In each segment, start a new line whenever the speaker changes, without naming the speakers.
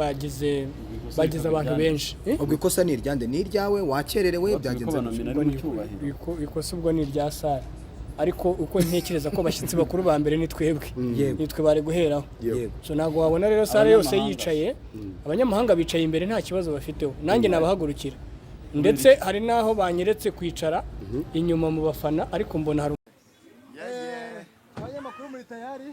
bagize abantu benshi.
Ubwo ikosa ni iryande, ni iryawe wakererewe byagenze
ikosa ubwo ni irya Sara, ariko uko ntekereza ko bashyitsi bakuru ba mbere ni twebwe nitwe bari guheraho. So nago wabona rero Sara yose yicaye, abanyamahanga bicaye imbere nta kibazo bafiteho, nanjye nabahagurukira, ndetse hari naho banyeretse kwicara inyuma mu bafana, ariko mbona hari abanyamakuru muri tayari.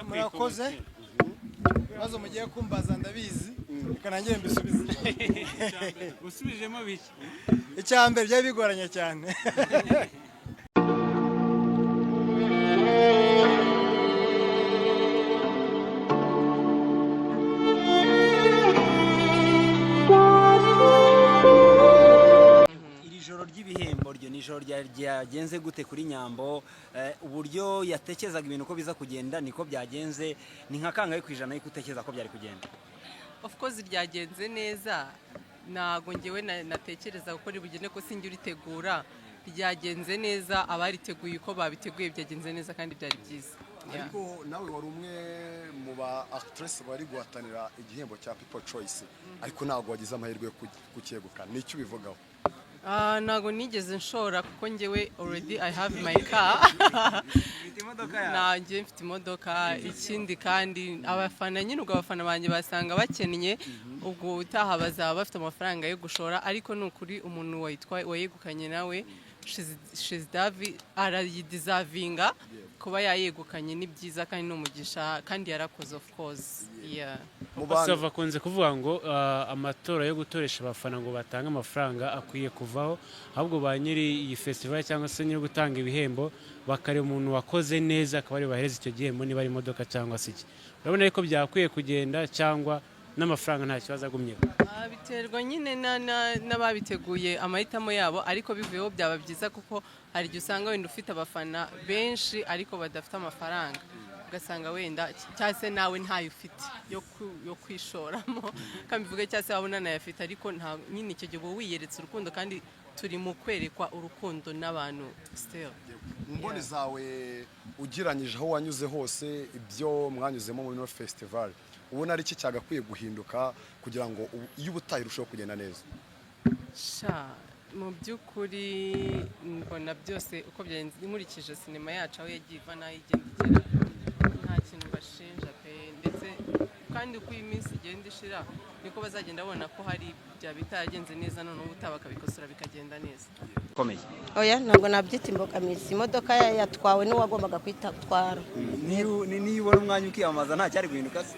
Murakoze bazo mugiye kumbaza ndabizi kanangiye mbisubize.
Usubijemo biki?
Icyambere bya bigoranye cyane.
Ry'ibihembo ryo ni ijoro ryagenze gute kuri Nyambo? Uburyo yatekerezaga ibintu ko biza kugenda niko byagenze, ni nka kangahe kwijana y'uko utekereza ko byari kugenda?
Of course ryagenze neza, nago ngewe natekereza ko ribugene ko singi uritegura, ryagenze neza, abariteguye uko babiteguye byagenze neza kandi byari byiza.
Ariko nawe wari umwe mu ba actress bari guhatanira igihembo cya People Choice, ariko ntago wagize amahirwe yo kucyegukana, ni cyo bivugaho?
Nago nigeze nshora kuko ngewe already I have my car. Nanjye mfite imodoka, ikindi kandi abafana nyine ubwo abafana banjye basanga bakennye, ubwo utaha bazaba bafite amafaranga yo gushora, ariko nukuri umuntu wayegukanye nawe she's Davi arayideservinga kuba yayegukanye, ni byiza kandi n'umugisha kandi yarakoze of course.
Sava kunze kuvuga ngo amatora yo gutoresha abafana ngo batanga amafaranga akwiye kuvaho, ahubwo ba nyiri iyi festival cyangwa se nyiri gutanga ibihembo bakare umuntu wakoze neza akaba ari bahereza icyo gihembo, niba ari imodoka cyangwa se iki. Urabona ariko byakwiye kugenda cyangwa n'amafaranga nta kibazo agumye?
Biterwa nyine n'ababiteguye amahitamo yabo, ariko bivuyeho byaba byiza kuko hari igihe usanga wenda ufite abafana benshi ariko badafite amafaranga, ugasanga wenda cyase nawe ntayo ufite yo kwishoramo, kambivuge cyase wabona nayafite, ariko nta nyine icyo gihe wiyeretse urukundo, kandi turi mu kwerekwa urukundo n'abantu still.
Mboni zawe ugiranyije aho wanyuze hose, ibyo mwanyuzemo muri festival, ubona ari iki cyagakwiye guhinduka kugira ngo iyo ubutaha irusheho kugenda neza?
Mu by'ukuri mbona byose uko byagenze, nkurikije sinema yacu aho yagiye iva naho igenda igera, nta kintu bashinja pe, ndetse kandi uko iyi minsi igenda ishira niko bazagenda babona ko hari bya bitaragenze neza, none ubutaha bakabikosora bikagenda neza.
Komeye
oya ntabwo nabyita imbogamizi, imodoka yatwawe n'uwagombaga kwitwara.
Niyo ubona umwanya ukiyamamaza nta cyari guhinduka se?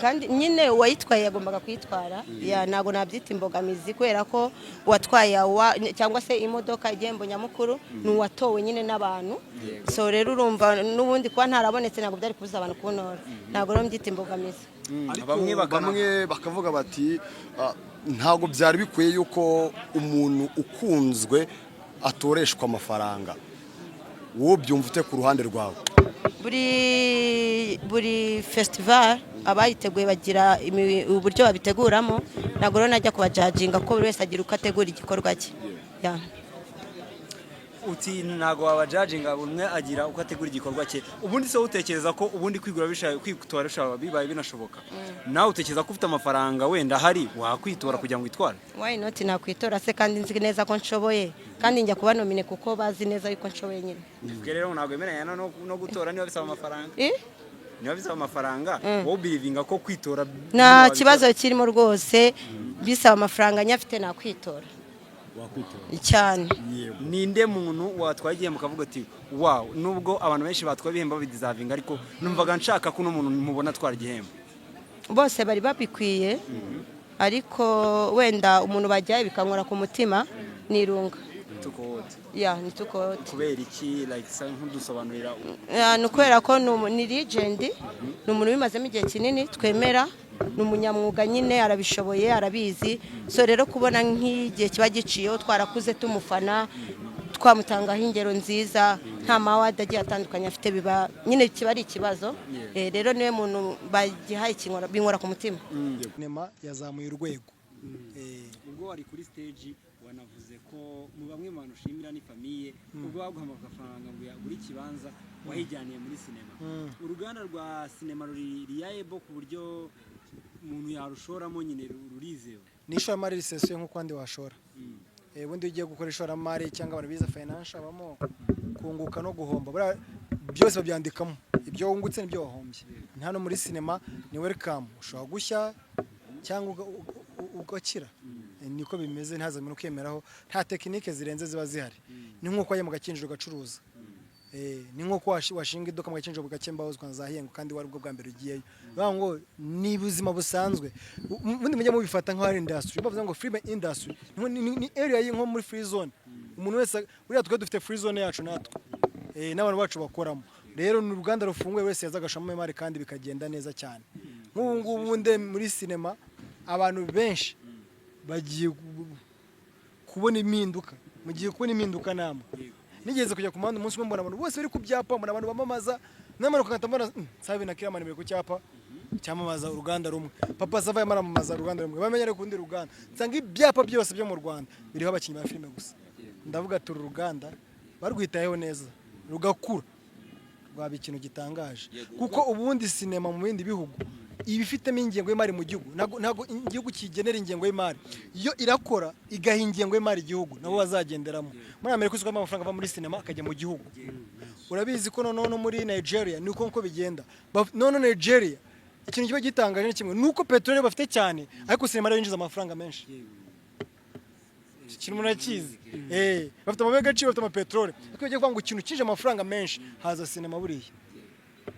Kandi nyine uwayitwaye yagombaga kwitwara, ntabwo nabyita imbogamizi kubera ko uwatwaye cyangwa se imodoka igihembo nyamukuru ni uwatowe nyine n'abantu. So rero urumva n'ubundi kuba ntarabonetse ntabwo byari kubuza abantu kubonora, ntabwo rero mbyita imbogamizi.
Bamwe bakavuga bati ntabwo byari bikwiye yuko umuntu ukunzwe atoreshwa amafaranga, wowe byumva ute ku ruhande rwawe?
Buri festival abayiteguye bagira uburyo babiteguramo, ntabwo rero najya kubajajinga ko buri wese agira uko ategura igikorwa cye.
Uti ntago wabajajinga, umwe agira uko ategura igikorwa cye. Ubundi se utekereza ko ubundi kwitora bishaka bibaye binashoboka? Nawe utekereza ko ufite amafaranga wenda hari wakwitora kugira ngo witware?
Why not nakwitora se kandi nzi neza ko nshoboye, kandi njya kuba nomine kuko bazi neza yuko nshoboye nyine.
Rero ntabwo emeranya no gutora niba bisaba amafaranga. Niba bisaba amafaranga, wowe belivinga ko kwitora
nta kibazo kirimo rwose, bisaba amafaranga nyafite nakwitora. Cyane.
Ninde muntu watwaye igihembo ukavuga ati wow, nubwo abantu benshi batwaye ibihembo bideservinga, ariko numvaga nshaka ko n'umuntu mubona atwara igihembo?
Bose bari babikwiye, ariko wenda umuntu bajyaye bikankora ku mutima nirunga.
Tukote.
Ni tukote.
Kubera iki like nkudusobanurira?
Ni kubera ko ni legend, ni umuntu bimazemo igihe kinini, twemera, ni umunyamwuga nyine, arabishoboye, arabizi. So rero kubona nk'igihe kiba giciyeho twarakuze tumufana, twamutangaho ingero nziza, nta mawadi agiye atandukanye afite, biba nyine kiba ari ikibazo. Rero niwe muntu bagihaye binkora ku mutima.
Nema yazamuye urwego.
Ubwo ari kuri stage wanavuze ko mu bamwe mu bantu ushimira ni famiye ubwo baguha amafaranga ngo yagure ikibanza wayijyaniye muri sinema uruganda rwa sinema ruri riayebo ku buryo umuntu yarushoramo nyine rurizewe
ni ishoramari risesuye nk'uko wandi washora ubundi ugiye gukora ishoramari cyangwa abantu bize financial habamo kunguka no guhomba byose babyandikamo ibyo wungutse n'ibyo wahombye hano muri sinema ni welcome ushobora gushya cyangwa ugakira niko bimeze ntazamenya ukemeraho nta tekinike zirenze ziba zihari ni nk'uko wajya mu gakinjiro ugacuruza ni nk'uko washinga iduka mu gakinjiro bugakembahozwa zahenga kandi wari ubwo bwa mbere ugiyeyo bavuga ngo ni ubuzima busanzwe ubundi mujya mubifata nk'aho ari industry bavuga ngo film industry ni area nko muri free zone umuntu wese buriya twe dufite free zone yacu natwe n'abantu bacu bakoramo rero ni uruganda rufunguye wese yaza agashamo imari kandi bikagenda neza cyane nk'ubu ngubu nde muri sinema abantu benshi bagiye kubona impinduka mugiye kubona impinduka namwe nigeze kujya ku muhanda umunsi umwe mbona abantu bose bari ku byapa mbona abantu bamamaza n'amanuka nkata mbona sabe na kiramani bari ku cyapa cyamamaza uruganda rumwe papa sava yamamaza uruganda rumwe bamenyere kundi ruganda nsanga ibyapa byose byo mu Rwanda biriho abakinnyi ba filime gusa ndavuga turi uruganda barwitayeho neza rugakura rwaba ikintu gitangaje kuko ubundi sinema mu bindi bihugu ibifitemo ingengo y'imari mu gihugu ntago igihugu kigenera ingengo y'imari iyo irakora igaha ingengo y'imari igihugu nabo bazagenderamo muri Amerika usukamo amafaranga ava muri sinema akajya mu gihugu urabizi ko noneho muri Nigeria niko nko bigenda none Nigeria ikintu kiba gitangaje ni kimwe nuko petrole bafite cyane ariko sinema yinjiza amafaranga menshi ikintu murakizi bafite amabega agaciro bafite amapetrole ariko bagiye kuvuga ngo ikintu kije amafaranga menshi haza sinema buriya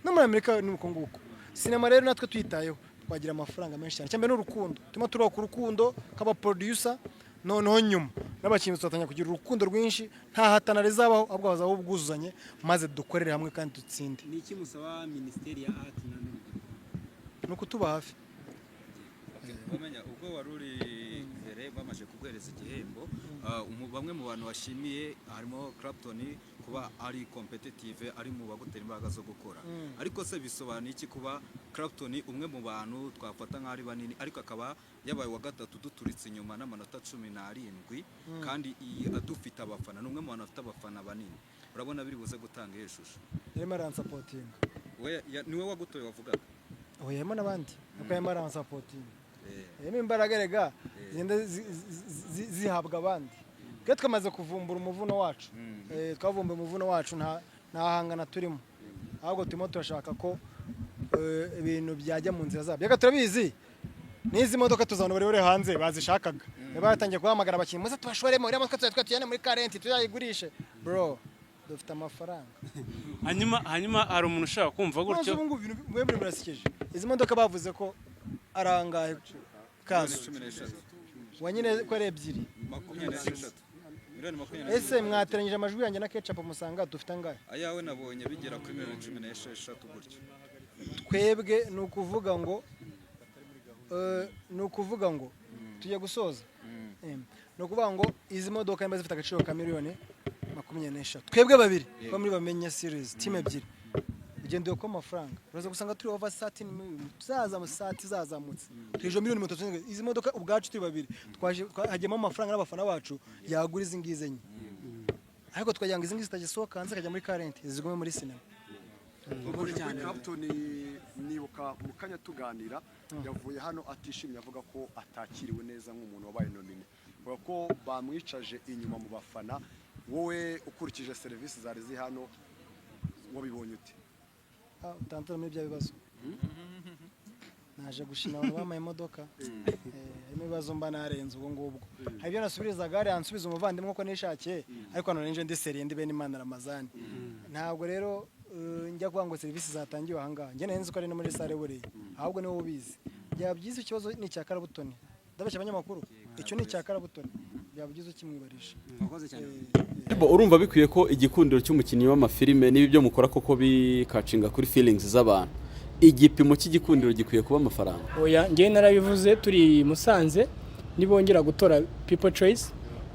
no muri Amerika ni uko nguko sinema rero natwe twitayeho twagira amafaranga menshi cyane cyane n'urukundo tuma turaba ku rukundo kaba producer noneho nyuma n'abakinnyi tutatanya kugira urukundo rwinshi nta hatana rizabaho ahubwo hazaho ubwuzuzanye maze dukorere hamwe kandi dutsinde
ni iki musaba ministeri ya art na
nuko tuba hafi
bamenya ubwo waruri mbere bamaje kuguhereza igihembo bamwe mu bantu bashimiye harimo Clapton kuba ari competitive ari mu bagutera imbaraga zo gukora ariko se bisobanuye iki kuba Clapton umwe mu bantu twafata nk'ari banini ariko akaba yabaye wa gatatu duturitse inyuma n'amanota 17 kandi adufite abafana n'umwe mu bantu afite abafana banini urabona biri buze gutanga iyo shusho
yarimo aransapotinga
niwe wagutoye wavugaga
yarimo n'abandi nuko yarimo aransapotinga yarimo imbaraga rega zihabwa abandi twe twamaze kuvumbura umuvuno wacu twavumbuye umuvuno wacu nta hangana turimo ahubwo turimo turashaka ko ibintu byajya mu nzira zabyo reka turabizi n'izi modoka tuzabona buri hanze bazishakaga batangiye guhamagara abakinnyi muze tubashoremo uriya modoka tujyane muri karenti tuzayigurishe bro dufite amafaranga
hanyuma hari umuntu ushaka kumva gutyo
ubu ngubu ibintu birasikeje izi modoka bavuze ko arangaye kazo wanyine ko ari ebyiri
26
ese mwateranyije amajwi yanjye na ketchup musanga dufite angahe
ayawe nabonye bigera kuri 16 gutyo
twebwe ni ukuvuga ngo tujye gusoza ni ukuvuga ngo izi modoka nimba zifite agaciro ka miliyoni 23 twebwe babiri bo muri bamenye series team ebyiri ugendeye ko amafaranga uraza gusanga turi over 13 zazamutse tuje miliyoni 30 izi modoka ubwacu turi babiri hagemo amafaranga n'abafana bacu yagura izi ngizenye ariko twajyanga izi ngizi zitagisohoka hanze kajya muri current zigume muri cinema
Clapton nibuka mu kanya tuganira yavuye hano atishimye avuga ko atakiriwe neza nk'umuntu wabaye nomine kuko ko bamwicaje inyuma mu bafana wowe ukurikije serivisi zari zi hano wabibonye ute
utantura muri bya bibazo naje gushina abantu bamaye imodoka ibibazo mba narenze ubwo ngubwo hari byo nasubiriza gare ansubiza umuvandimwe ko nishakiye ariko hano ninje ndi seriye ndi bene Imana Ramazani ntabwo rero njya kuvuga ngo serivisi zatangiwe ahangaha njye nari nzi ko ari no muri sale buriye ahubwo niwe ubizi byaba byiza ikibazo ni icya Karabutoni ndabashya abanyamakuru icyo ni icya Karabutoni byaba byiza ukimwibarisha
urumva bikwiye ko igikundiro cy'umukinnyi w'amafilime n'ibi byo mukora koko bikacinga kuri feelings z'abantu igipimo cy'igikundiro gikwiye kuba amafaranga
oya njye narabivuze turi Musanze nibongera gutora people choice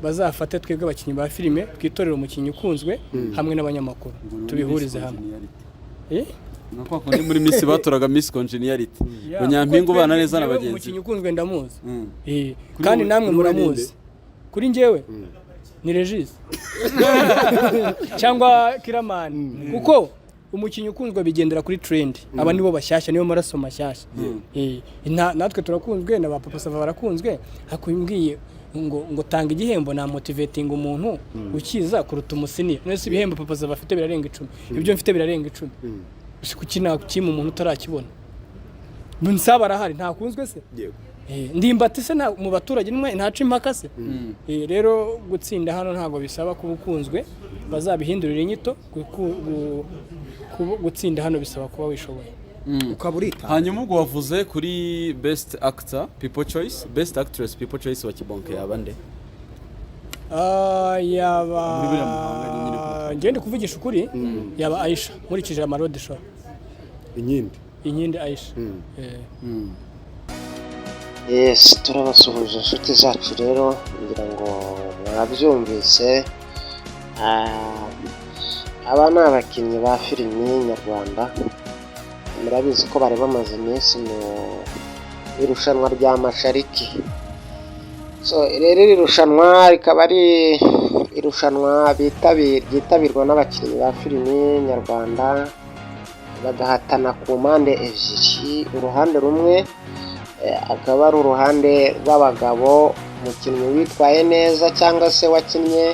bazafate twebwe abakinnyi ba filime twitorera umukinnyi ukunzwe hamwe n'abanyamakuru tubihurize hamwe
nako kundi muri Miss batoraga Miss Congeniality Bunyampingu bana neza n'abagenzi
umukinnyi ukunzwe ndamuzi kandi namwe muramuzi kuri njyewe ni Regis cyangwa Kiramani kuko umukinnyi ukunzwe bigendera kuri trend aba nibo bashyashya niyo maraso mashyashya natwe turakunzwe na ba Papa Sava barakunzwe hakumbwiye ngo tanga igihembo na motivating umuntu ukiza kuruta umusini nese ibihembo Papa Sava afite birarenga 10 ibyo mfite birarenga 10 kukina kima umuntu utarakibona Nsaba arahari ntakunzwe se
yego
ndimbati se mu baturage nimwe ntaca impaka se rero gutsinda hano ntago bisaba kuba ukunzwe bazabihindurira inyito gutsinda hano bisaba kuba wishoboye
ukaburita
hanyuma ubwo wavuze kuri best actor people choice best actress people choice wa Kibonke yaba nde
yaba ngende kuvugisha ukuri yaba Aisha nkurikije amarode show inyindi Aisha
Yes, turabasuhuje inshuti zacu rero ngira ngo mwabyumvise aba ni abakinnyi ba filimi nyarwanda murabizi ko bari bamaze iminsi mu irushanwa rya Mashariki rero iri rushanwa rikaba ari irushanwa ryitabirwa n'abakinnyi ba filimi nyarwanda bagahatana ku mpande ebyiri uruhande rumwe akaba ari uruhande rw'abagabo umukinnyi witwaye neza cyangwa se wakinnye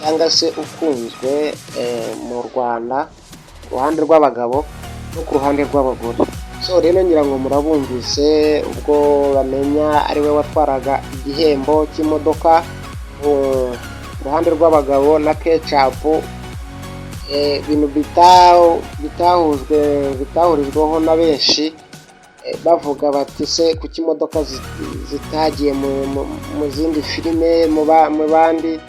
cyangwa se ukunzwe mu Rwanda uruhande rw'abagabo no ku ruhande rw'abagore rero ngira ngo murabumvise ubwo bamenya ari we watwaraga igihembo cy'imodoka uruhande rw'abagabo na Ketchup ibintu bitahurijweho na benshi bavuga bati se kuki imodoka zitagiye mu zindi filime mu bandi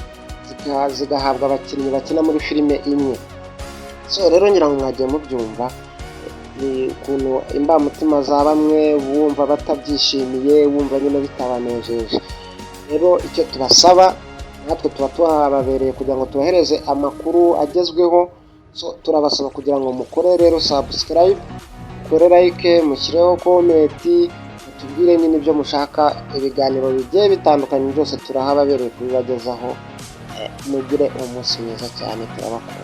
zigahabwa abakinnyi bakina muri filime imwe rero ngira ngo mwagiye mubyumva ni ukuntu imbamutima za bamwe bumva batabyishimiye bumva nyine bitabanejeje rero icyo tubasaba natwe tuba tuhababereye kugira ngo tubahereze amakuru agezweho turabasaba kugira ngo mukore rero subscribe kore like mushyireho comment mutubwire nyine ibyo mushaka ibiganiro bigiye bitandukanye byose turahababereye kubibagezaho mugire umunsi mwiza cyane turabakunda